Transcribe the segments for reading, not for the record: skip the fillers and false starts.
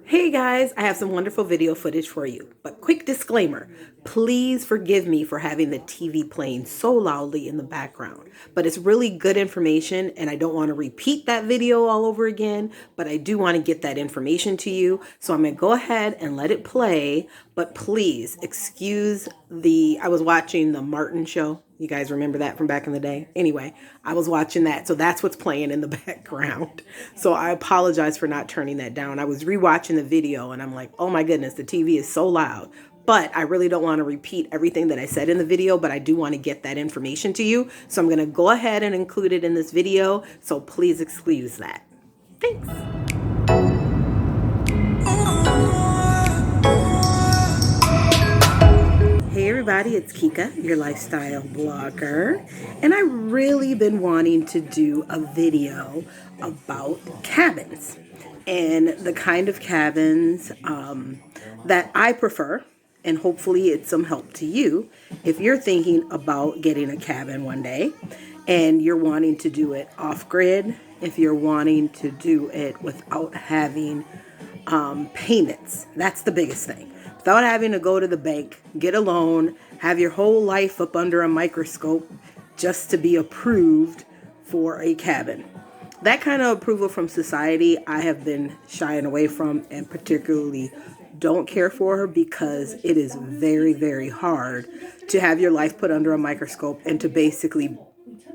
Hey guys, I have some wonderful video footage for you. But quick disclaimer, please forgive me for having the TV playing so loudly in the background. But it's really good information and I don't want to repeat that video all over again, but I do want to get that information to you. So I'm going to go ahead and let it play, but please excuse I was watching the Martin show. You guys remember that from back in the day? Anyway, I was watching that. So that's what's playing in the background. So I apologize for not turning that down. I was rewatching the video and I'm like, oh my goodness, the TV is so loud. But I really don't want to repeat everything that I said in the video, but I do want to get that information to you. So I'm going to go ahead and include it in this video. So please excuse that. Thanks. Hey everybody, it's Kika, your lifestyle blogger, and I've really been wanting to do a video about cabins and the kind of cabins that I prefer, and hopefully it's some help to you if you're thinking about getting a cabin one day and you're wanting to do it off-grid, if you're wanting to do it without having payments. That's the biggest thing. Without having to go to the bank, get a loan, have your whole life up under a microscope just to be approved for a cabin. That kind of approval from society I have been shying away from and particularly don't care for because it is very, very hard to have your life put under a microscope and to basically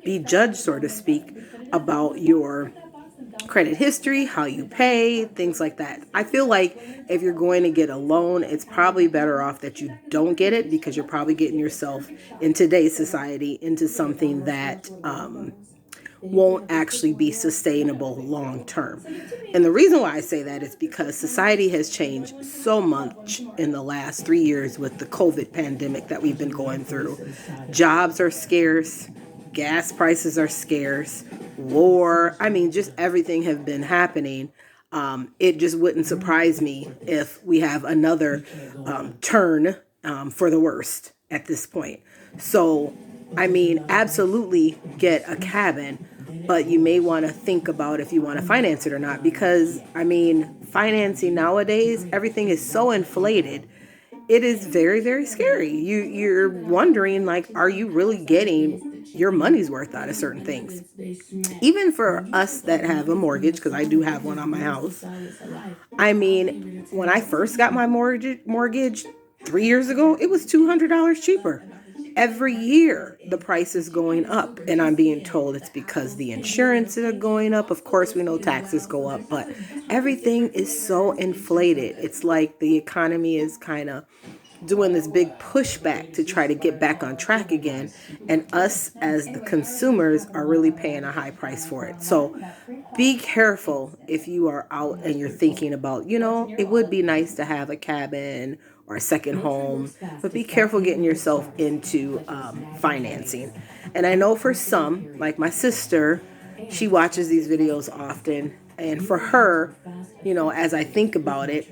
be judged, so to speak, about your credit history, how you pay, things like that. I feel like if you're going to get a loan, it's probably better off that you don't get it because you're probably getting yourself in today's society into something that won't actually be sustainable long term. And the reason why I say that is because society has changed so much in the last 3 years with the COVID pandemic that we've been going through. Jobs are scarce. Gas prices are scarce, war, just everything have been happening. It just wouldn't surprise me if we have another turn for the worst at this point. So, absolutely get a cabin, but you may want to think about if you want to finance it or not because, financing nowadays, everything is so inflated. It is very, very scary. You're wondering, like, are you really getting your money's worth out of certain things? Even for us that have a mortgage, because I do have one on my house. When I first got my mortgage 3 years ago, it was $200 cheaper. Every year, the price is going up, and I'm being told it's because the insurance is going up. Of course, we know taxes go up, but everything is so inflated. It's like the economy is kind of doing this big pushback to try to get back on track again, and us as the consumers are really paying a high price for it. So be careful if you are out and you're thinking about, it would be nice to have a cabin or a second home, but be careful getting yourself into financing. And I know for some, like my sister, she watches these videos often, and for her, as I think about it,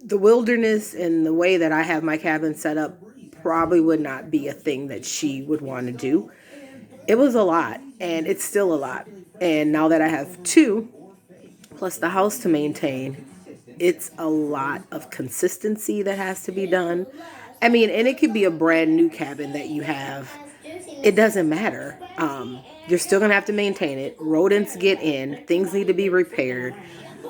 the wilderness and the way that I have my cabin set up probably would not be a thing that she would want to do. It was a lot, and it's still a lot. And now that I have two, plus the house to maintain, it's a lot of consistency that has to be done. And it could be a brand new cabin that you have. It doesn't matter. You're still going to have to maintain it. Rodents get in. Things need to be repaired.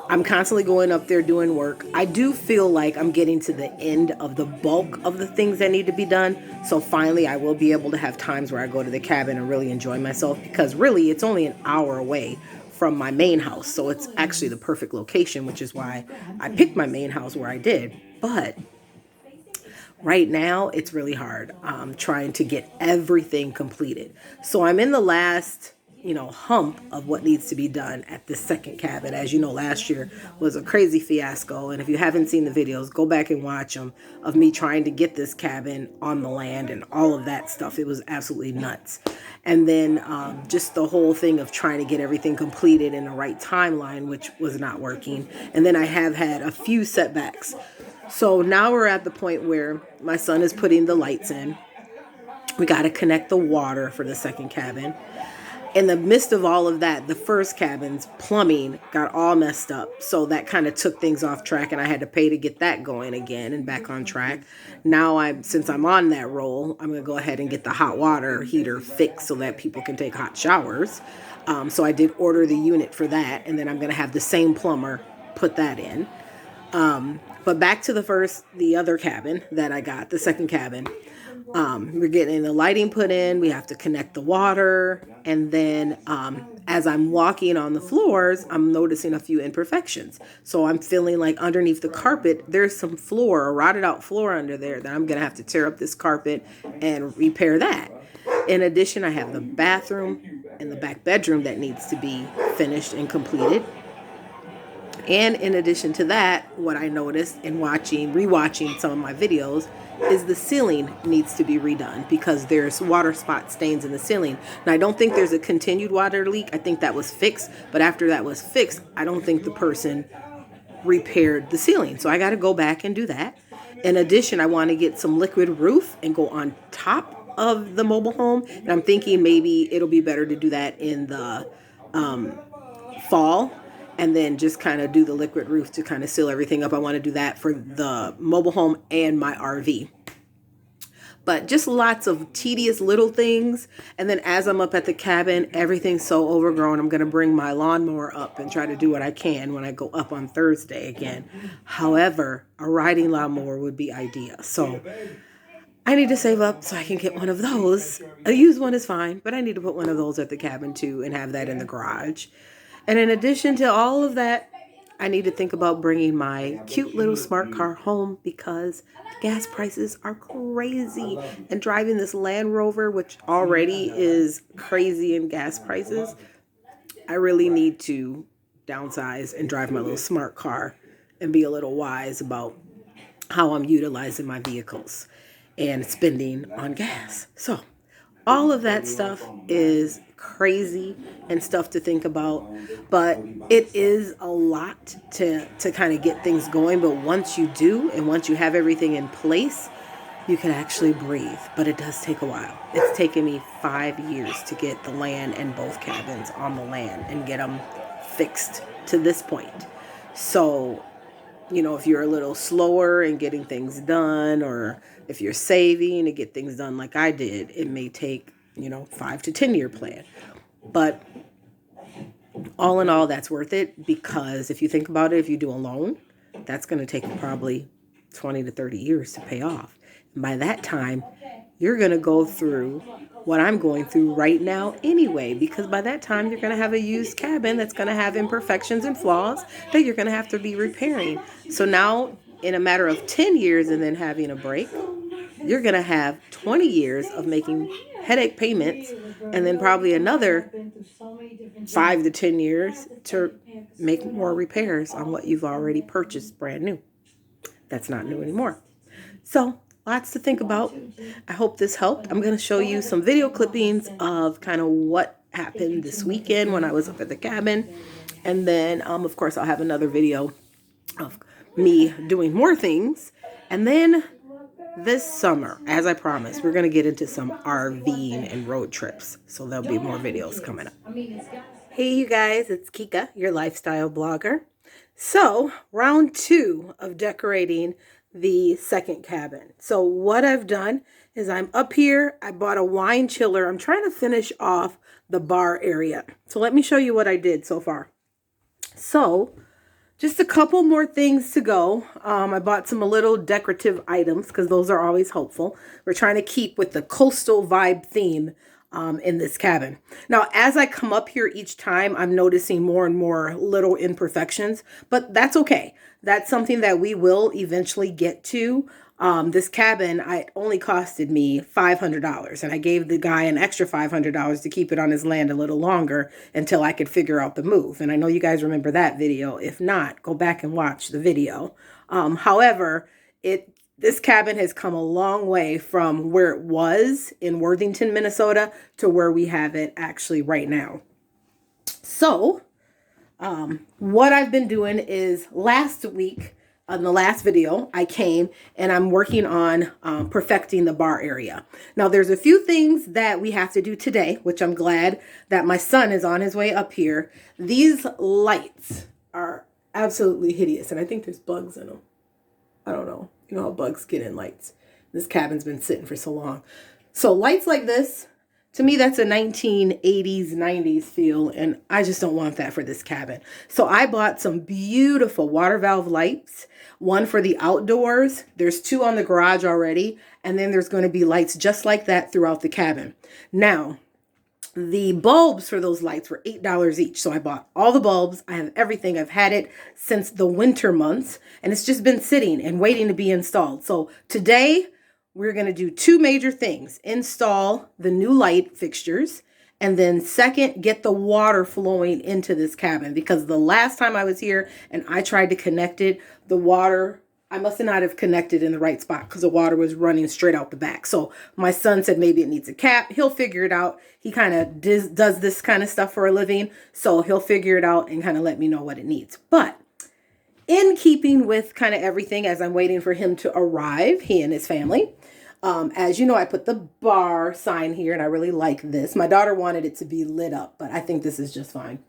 I'm constantly going up there doing work. I do feel like I'm getting to the end of the bulk of the things that need to be done. So finally, I will be able to have times where I go to the cabin and really enjoy myself because really it's only an hour away from my main house. So it's actually the perfect location, which is why I picked my main house where I did. But right now, it's really hard trying to get everything completed. So I'm in the last hump of what needs to be done at the second cabin. As you know, last year was a crazy fiasco. And if you haven't seen the videos, go back and watch them of me trying to get this cabin on the land and all of that stuff. It was absolutely nuts. And then just the whole thing of trying to get everything completed in the right timeline, which was not working. And then I have had a few setbacks. So now we're at the point where my son is putting the lights in. We got to connect the water for the second cabin. in the midst of all of that, the first cabin's plumbing got all messed up. So that kind of took things off track, and I had to pay to get that going again and back on track. Now since I'm on that roll, I'm going to go ahead and get the hot water heater fixed so that people can take hot showers. So I did order the unit for that, and then I'm going to have the same plumber put that in. But back to the other cabin that I got, the second cabin. We're getting the lighting put in. We have to connect the water. And then as I'm walking on the floors, I'm noticing a few imperfections. So I'm feeling like underneath the carpet, there's some floor, a rotted out floor under there that I'm going to have to tear up this carpet and repair that. In addition, I have the bathroom and the back bedroom that needs to be finished and completed. And in addition to that, what I noticed in rewatching some of my videos is the ceiling needs to be redone because there's water spot stains in the ceiling. And I don't think there's a continued water leak. I think that was fixed. But after that was fixed, I don't think the person repaired the ceiling. So I got to go back and do that. In addition, I want to get some liquid roof and go on top of the mobile home. And I'm thinking maybe it'll be better to do that in the fall. And then just kind of do the liquid roof to kind of seal everything up. I want to do that for the mobile home and my RV. But just lots of tedious little things. And then as I'm up at the cabin, everything's so overgrown. I'm going to bring my lawnmower up and try to do what I can when I go up on Thursday again. However, a riding lawnmower would be ideal. So I need to save up so I can get one of those. A used one is fine, but I need to put one of those at the cabin too and have that in the garage. And in addition to all of that, I need to think about bringing my cute little smart car home because gas prices are crazy. And driving this Land Rover, which already is crazy in gas prices, I really need to downsize and drive my little smart car and be a little wise about how I'm utilizing my vehicles and spending on gas. So all of that stuff is crazy and stuff to think about, but it is a lot to kind of get things going. But once you do, and once you have everything in place, you can actually breathe. But it does take a while. It's taken me 5 years to get the land and both cabins on the land and get them fixed to this point. So, if you're a little slower in getting things done, or if you're saving to get things done like I did, it may take 5 to 10 year plan. But all in all, that's worth it because if you think about it, if you do a loan, that's going to take probably 20 to 30 years to pay off. And by that time, you're going to go through what I'm going through right now anyway, because by that time, you're going to have a used cabin that's going to have imperfections and flaws that you're going to have to be repairing. So now, in a matter of 10 years and then having a break, you're going to have 20 years of making headache payments and then probably another 5 to 10 years to make more repairs on what you've already purchased brand new. That's not new anymore. So lots to think about. I hope this helped. I'm going to show you some video clippings of kind of what happened this weekend when I was up at the cabin. And then, of course, I'll have another video of me doing more things. And then this summer, as I promised, we're going to get into some RVing and road trips. So there'll be more videos coming up. Hey, you guys, it's Kika, your lifestyle blogger. So round 2 of decorating the second cabin. So what I've done is I'm up here. I bought a wine chiller. I'm trying to finish off the bar area. So let me show you what I did so far. So just a couple more things to go. I bought some little decorative items because those are always helpful. We're trying to keep with the coastal vibe theme in this cabin. Now, as I come up here each time, I'm noticing more and more little imperfections, but that's okay. That's something that we will eventually get to. This cabin, it only costed me $500, and I gave the guy an extra $500 to keep it on his land a little longer until I could figure out the move. And I know you guys remember that video. If not, go back and watch the video. However, this cabin has come a long way from where it was in Worthington, Minnesota, to where we have it actually right now. So, what I've been doing is last week, on the last video, I came and I'm working on perfecting the bar area. Now, there's a few things that we have to do today, which I'm glad that my son is on his way up here. These lights are absolutely hideous, and I think there's bugs in them. I don't know. You know how bugs get in lights. This cabin's been sitting for so long. So lights like this, to me, that's a 1980s, 90s feel, and I just don't want that for this cabin. So I bought some beautiful water valve lights, one for the outdoors. There's 2 on the garage already, and then there's going to be lights just like that throughout the cabin. Now, the bulbs for those lights were $8 each. So I bought all the bulbs. I have everything. I've had it since the winter months, and it's just been sitting and waiting to be installed. So today, we're going to do 2 major things. Install the new light fixtures, and then second, get the water flowing into this cabin, because the last time I was here and I tried to connect it, the water, I must not have connected in the right spot because the water was running straight out the back. So my son said maybe it needs a cap. He'll figure it out. He kind of does this kind of stuff for a living, so he'll figure it out and kind of let me know what it needs. But in keeping with kind of everything, as I'm waiting for him to arrive, he and his family, as you know, I put the bar sign here, and I really like this. My daughter wanted it to be lit up, but I think this is just fine.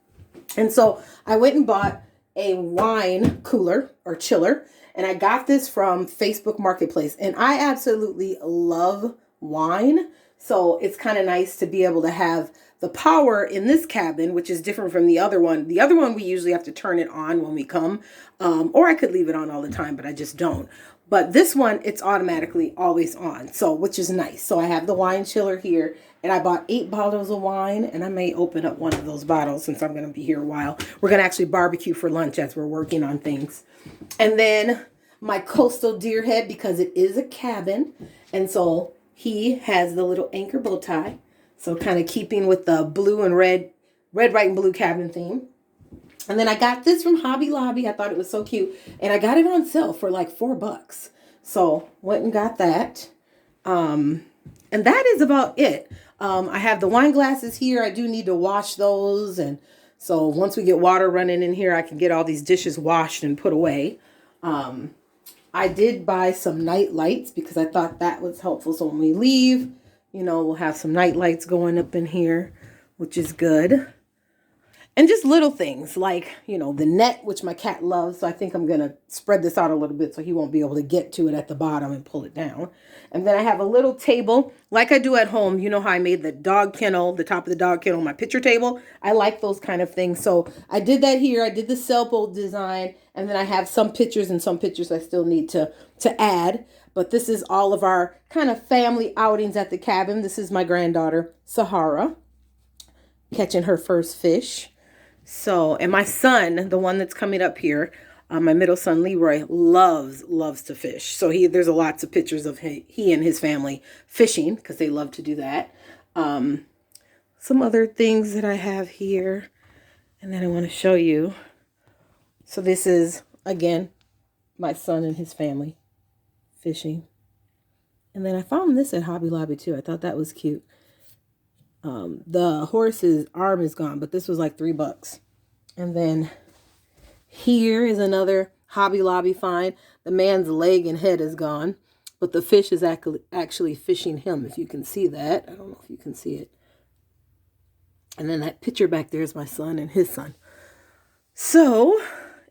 And so I went and bought a wine cooler or chiller, and I got this from Facebook Marketplace, and I absolutely love wine. So it's kind of nice to be able to have the power in this cabin, which is different from the other one. The other one, we usually have to turn it on when we come, or I could leave it on all the time, but I just don't. But this one, it's automatically always on, so which is nice. So I have the wine chiller here, and I bought 8 bottles of wine, and I may open up one of those bottles since I'm going to be here a while. We're going to actually barbecue for lunch as we're working on things. And then my coastal deer head, because it is a cabin, and so he has the little anchor bow tie. So kind of keeping with the blue and red, white, and blue cabin theme. And then I got this from Hobby Lobby. I thought it was so cute. And I got it on sale for like $4. So went and got that. And that is about it. I have the wine glasses here. I do need to wash those. And so once we get water running in here, I can get all these dishes washed and put away. I did buy some night lights because I thought that was helpful. So when we leave, you know, we'll have some night lights going up in here, which is good. And just little things like, you know, the net, which my cat loves. So I think I'm going to spread this out a little bit so he won't be able to get to it at the bottom and pull it down. And then I have a little table like I do at home. You know how I made the dog kennel, the top of the dog kennel, my picture table. I like those kind of things. So I did that here. I did the sailboat design. And then I have some pictures and some pictures I still need to add. But this is all of our kind of family outings at the cabin. This is my granddaughter, Sahara, catching her first fish. So, and my son, the one that's coming up here, my middle son, Leroy, loves to fish. So there's lots of pictures of he and his family fishing because they love to do that. Some other things that I have here, and then I want to show you. So this is, again, my son and his family fishing. And then I found this at Hobby Lobby too. I thought that was cute. The horse's arm is gone, but this was like $3. And then here is another Hobby Lobby find. The man's leg and head is gone, but the fish is actually fishing him, if you can see that. I don't know if you can see it. And then that picture back there is my son and his son. So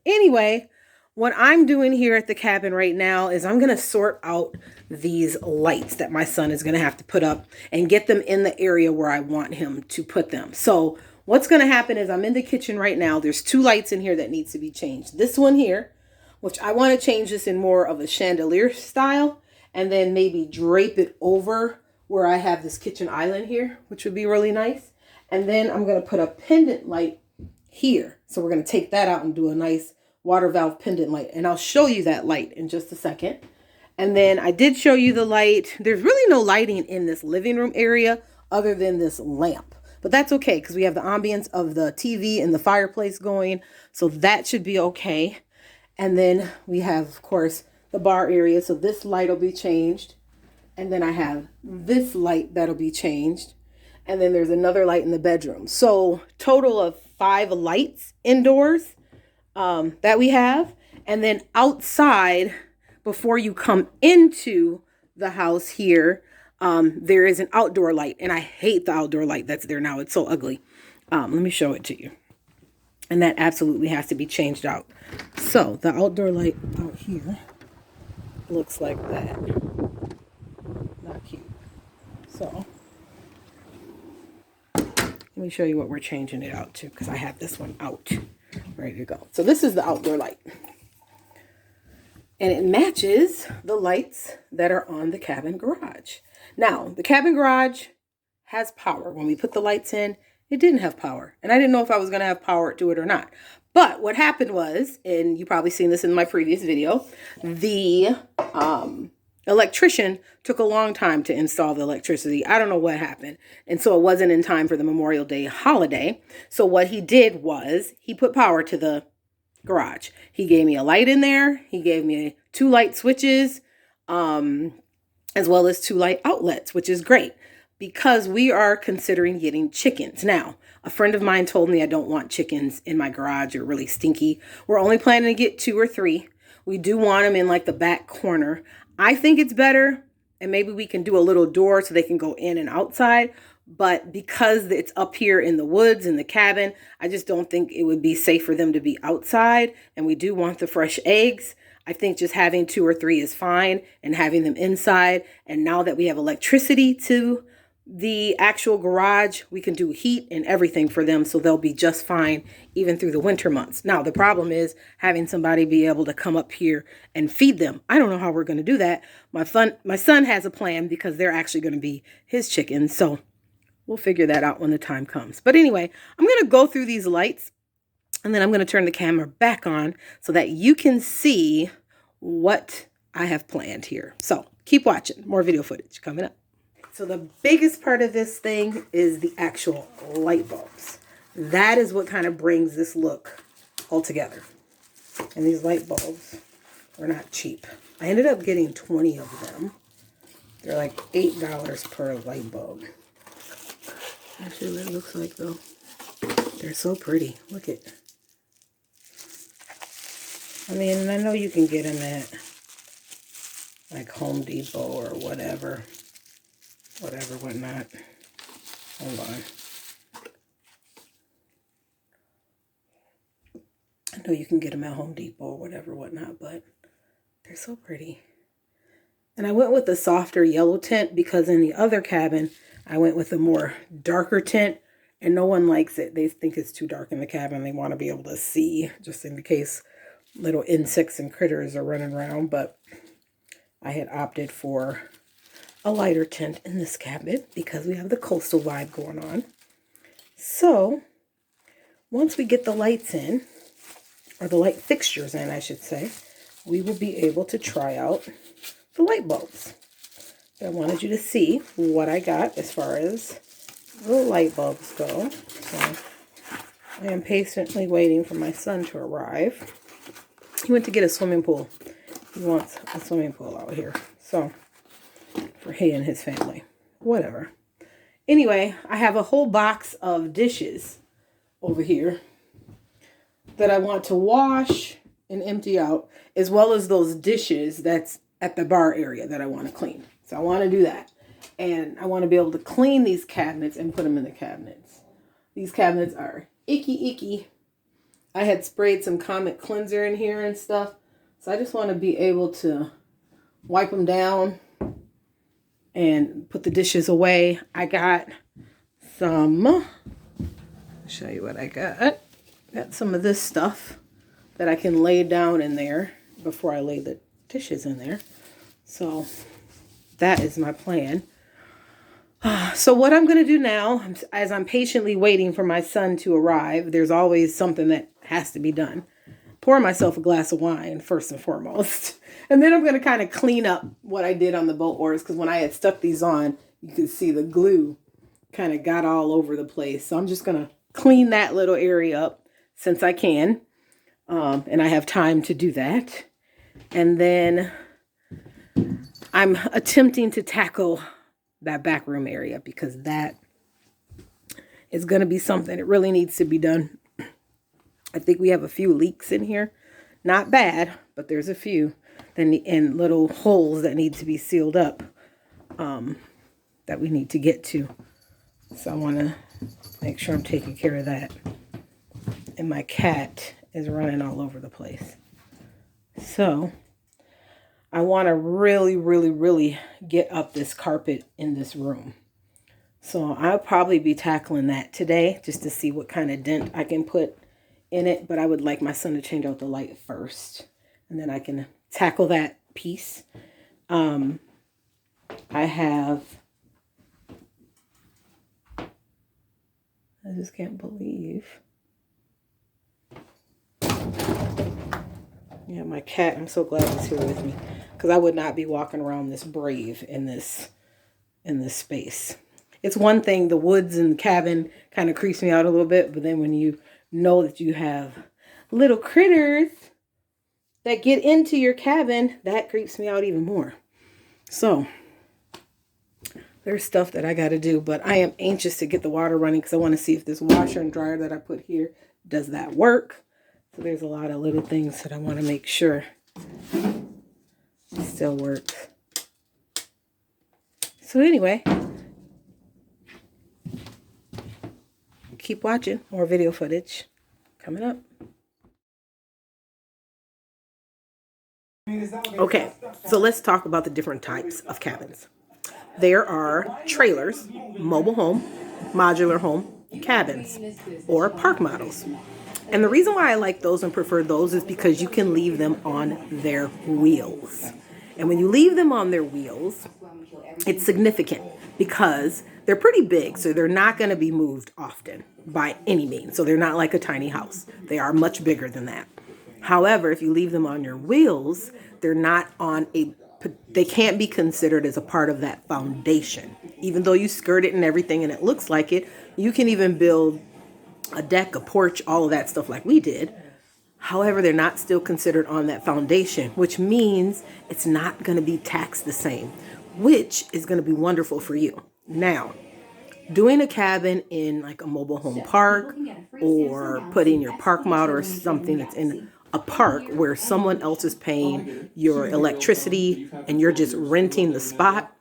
anyway, what I'm doing here at the cabin right now is I'm going to sort out these lights that my son is going to have to put up and get them in the area where I want him to put them. So what's going to happen is I'm in the kitchen right now. There's 2 lights in here that needs to be changed. This one here, which I want to change this in more of a chandelier style, and then maybe drape it over where I have this kitchen island here, which would be really nice. And then I'm going to put a pendant light here. So we're going to take that out and do a nice water valve pendant light, and I'll show you that light in just a second. And then I did show you the light. There's really no lighting in this living room area other than this lamp, but that's okay because we have the ambience of the TV and the fireplace going, so that should be okay. And then we have, of course, the bar area, so this light will be changed. And then I have this light that'll be changed, and then there's another light in the bedroom. So total of 5 lights indoors that we have. And then outside, before you come into the house here, there is an outdoor light. And I hate the outdoor light that's there now. It's so ugly. Let me show it to you. And that absolutely has to be changed out. So the outdoor light out here looks like that. Not cute. So let me show you what we're changing it out to, because I have this one out. Ready to go. So this is the outdoor light. And it matches the lights that are on the cabin garage. Now, the cabin garage has power. When we put the lights in, it didn't have power. And I didn't know if I was going to have power to it or not. But what happened was, and you probably seen this in my previous video, the electrician took a long time to install the electricity. I don't know what happened. And so it wasn't in time for the Memorial Day holiday. So what he did was he put power to the garage. He gave me a light in there. He gave me 2 light switches, as well as 2 light outlets, which is great because we are considering getting chickens. Now, a friend of mine told me I don't want chickens in my garage. They're really stinky. We're only planning to get 2 or 3. We do want them in like the back corner. I think it's better, and maybe we can do a little door so they can go in and outside. But because it's up here in the woods in the cabin, I just don't think it would be safe for them to be outside. And we do want the fresh eggs. I think just having 2 or 3 is fine, and having them inside. And now that we have electricity to the actual garage, we can do heat and everything for them, so they'll be just fine even through the winter months. Now, the problem is having somebody be able to come up here and feed them. I don't know how we're going to do that. My son has a plan because they're actually going to be his chickens, so we'll figure that out when the time comes. But anyway, I'm going to go through these lights, and then I'm going to turn the camera back on so that you can see what I have planned here. So keep watching. More video footage coming up. So the biggest part of this thing is the actual light bulbs. That is what kind of brings this look all together. And these light bulbs are not cheap. I ended up getting 20 of them. They're like $8 per light bulb. Actually, what it looks like though. They're so pretty. Look at. I mean, I know you can get them at like Home Depot or whatever. Whatnot. Hold on. I know you can get them at Home Depot or whatnot, but they're so pretty. And I went with the softer yellow tint because in the other cabin, I went with a more darker tint, and no one likes it. They think it's too dark in the cabin. They want to be able to see just in case little insects and critters are running around, but I had opted for a lighter tint in this cabinet because we have the coastal vibe going on. So once we get the lights in, or the light fixtures in, I should say, we will be able to try out the light bulbs. But I wanted you to see what I got as far as the light bulbs go. So I am patiently waiting for my son to arrive. He went to get a swimming pool. He wants a swimming pool out here. So for he and his family. Whatever. Anyway, I have a whole box of dishes over here that I want to wash and empty out, as well as those dishes that's at the bar area that I want to clean. So I want to do that. And I want to be able to clean these cabinets and put them in the cabinets. These cabinets are icky. I had sprayed some Comet cleanser in here and stuff. So I just want to be able to wipe them down and put the dishes away. I got some, I'll show you what I got. Got some of this stuff that I can lay down in there before I lay the dishes in there. So that is my plan. So what I'm going to do now, as I'm patiently waiting for my son to arrive, there's always something that has to be done. Pour myself a glass of wine first and foremost. And then I'm going to kind of clean up what I did on the boat oars, because when I had stuck these on, you could see the glue kind of got all over the place. So I'm just going to clean that little area up since I can. And I have time to do that. And then I'm attempting to tackle that back room area, because that is going to be something that really needs to be done. I think we have a few leaks in here. Not bad, but there's a few and little holes that need to be sealed up that we need to get to. So I want to make sure I'm taking care of that. And my cat is running all over the place. So I want to really, really, really get up this carpet in this room. So I'll probably be tackling that today just to see what kind of dent I can put in it. But I would like my son to change out the light first, and then I can tackle that piece. I just can't believe. Yeah, my cat, I'm so glad he's here with me, because I would not be walking around this brave in this space. It's one thing, the woods and the cabin kind of creeps me out a little bit, but then when you know that you have little critters that get into your cabin, that creeps me out even more. So there's stuff that I got to do, but I am anxious to get the water running because I want to see if this washer and dryer that I put here, does that work? So there's a lot of little things that I want to make sure it still works. So anyway, keep watching. More video footage coming up. Okay, so let's talk about the different types of cabins. There are trailers, mobile home, modular home, cabins, or park models. And the reason why I like those and prefer those is because you can leave them on their wheels. And when you leave them on their wheels, it's significant because they're pretty big, so they're not going to be moved often by any means. So they're not like a tiny house. They are much bigger than that. However, if you leave them on your wheels, they're not on they can't be considered as a part of that foundation. Even though you skirt it and everything and it looks like it, you can even build a deck, a porch, all of that stuff like we did. However, they're not still considered on that foundation, which means it's not going to be taxed the same, which is going to be wonderful for you. Now, doing a cabin in like a mobile home park or putting your park model or something that's in a park where someone else is paying your electricity and you're just renting the spot,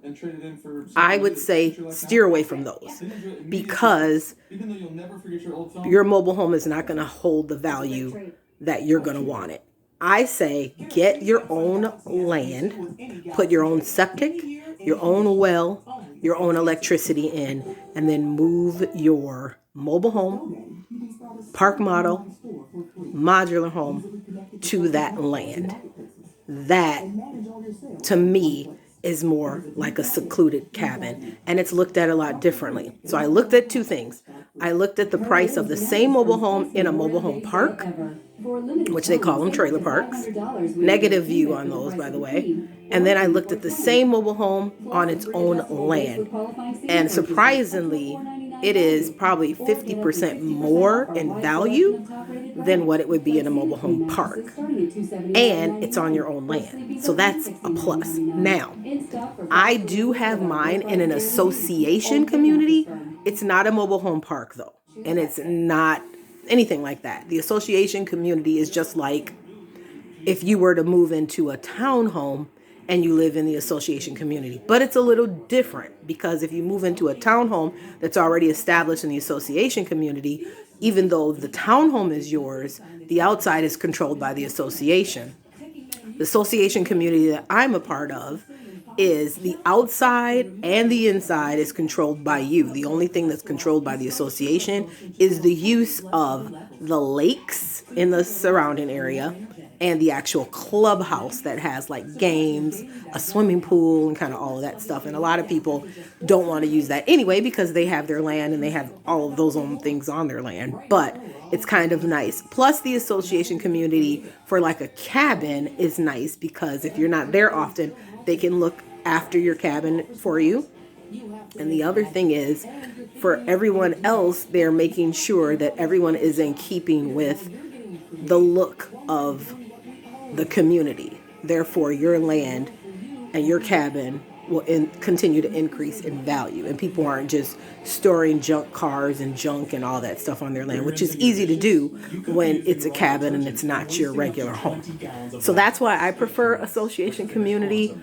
I would say steer away from those because your mobile home is not going to hold the value that you're going to want it. I say get your own land, put your own septic, your own well, your own electricity in, and then move your mobile home, park model, modular home to that land. That, to me, is more like a secluded cabin, and it's looked at a lot differently. So I looked at two things. I looked at the price of the same mobile home in a mobile home park, which they call them trailer parks. Negative view on those, by the way. And then I looked at the same mobile home on its own land. And surprisingly, it is probably 50% more in value than what it would be in a mobile home park. And it's on your own land. So that's a plus. Now, I do have mine in an association community. It's not a mobile home park, though. And it's not anything like that. The association community is just like if you were to move into a townhome and you live in the association community. But it's a little different because if you move into a townhome that's already established in the association community, even though the townhome is yours, the outside is controlled by the association. The association community that I'm a part of is the outside and the inside is controlled by you. The only thing that's controlled by the association is the use of the lakes in the surrounding area and the actual clubhouse that has like games, a swimming pool, and kind of all of that stuff. And a lot of people don't want to use that anyway because they have their land and they have all of those own things on their land. But it's kind of nice. Plus the association community for like a cabin is nice because if you're not there often, they can look after your cabin for you. And the other thing is, for everyone else, they're making sure that everyone is in keeping with the look of the community. Therefore, your land and your cabin will continue to increase in value, and people aren't just storing junk cars and junk and all that stuff on their land, which is easy to do when it's a cabin and it's not your regular home. So that's why I prefer association community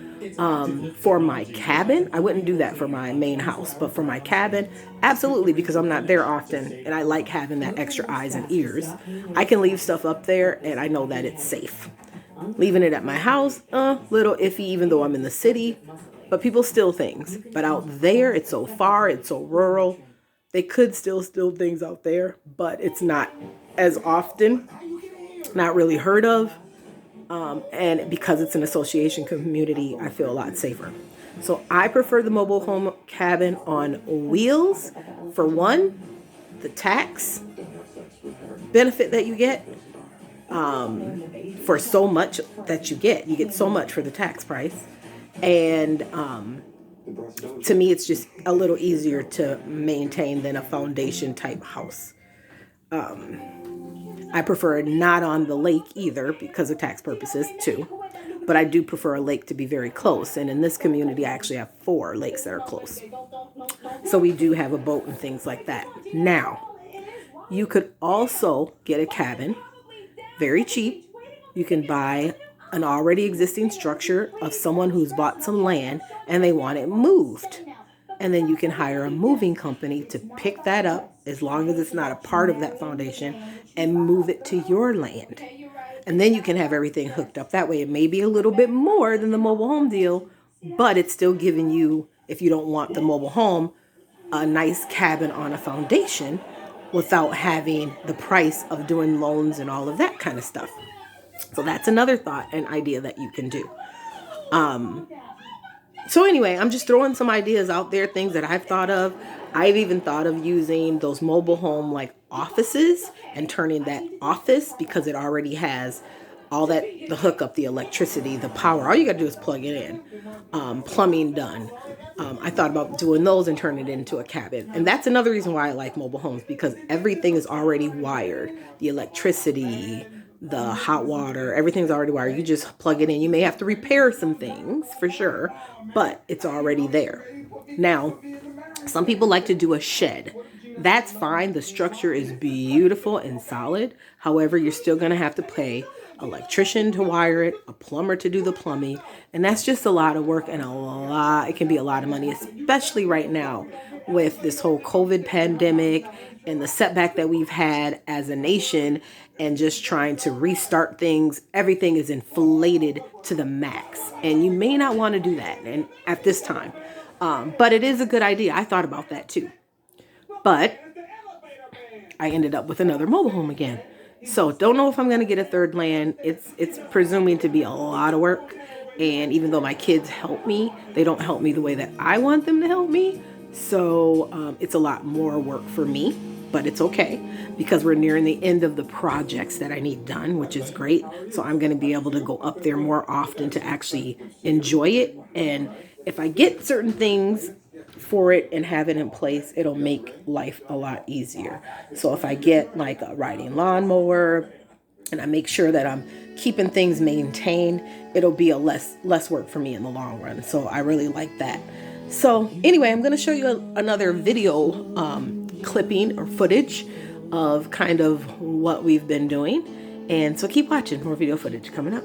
for my cabin. I wouldn't do that for my main house, but for my cabin, absolutely, because I'm not there often and I like having that extra eyes and ears. I can leave stuff up there and I know that it's safe. Leaving it at my house, little iffy, even though I'm in the city, but people steal things. But out there, it's so far, it's so rural. They could still steal things out there, but it's not as often, not really heard of. And because it's an association community, I feel a lot safer. So I prefer the mobile home cabin on wheels. For one, the tax benefit that you get, for so much that you get so much for the tax price. And to me, it's just a little easier to maintain than a foundation type house. I prefer not on the lake either because of tax purposes too. But I do prefer a lake to be very close. And in this community, I actually have 4 lakes that are close. So we do have a boat and things like that. Now, you could also get a cabin very cheap. You can buy an already existing structure of someone who's bought some land and they want it moved. And then you can hire a moving company to pick that up, as long as it's not a part of that foundation, and move it to your land. And then you can have everything hooked up that way. It may be a little bit more than the mobile home deal, but it's still giving you, if you don't want the mobile home, a nice cabin on a foundation without having the price of doing loans and all of that kind of stuff. So that's another thought and idea that you can do. So anyway, I'm just throwing some ideas out there, things that I've thought of. I've even thought of using those mobile home like offices and turning that office, because it already has all that, the hookup, the electricity, the power. All you got to do is plug it in. Plumbing done. I thought about doing those and turning it into a cabin. And that's another reason why I like mobile homes, because everything is already wired. The electricity, the hot water, everything's already wired. You just plug it in. You may have to repair some things for sure, but it's already there. Now, some people like to do a shed. That's fine. The structure is beautiful and solid. However, you're still going to have to pay an electrician to wire it, a plumber to do the plumbing. And that's just a lot of work and it can be a lot of money, especially right now with this whole COVID pandemic and the setback that we've had as a nation and just trying to restart things. Everything is inflated to the max, and you may not want to do that and at this time. But it is a good idea. I thought about that too. But I ended up with another mobile home again. So don't know if I'm going to get a third land. It's presuming to be a lot of work. And even though my kids help me, they don't help me the way that I want them to help me. So it's a lot more work for me, but it's okay because we're nearing the end of the projects that I need done, which is great. So I'm going to be able to go up there more often to actually enjoy it. And if I get certain things for it and have it in place, it'll make life a lot easier. So if I get like a riding lawnmower and I make sure that I'm keeping things maintained, it'll be a less work for me in the long run. So I really like that. So anyway, I'm going to show you another video clipping or footage of kind of what we've been doing. And so keep watching, more video footage coming up.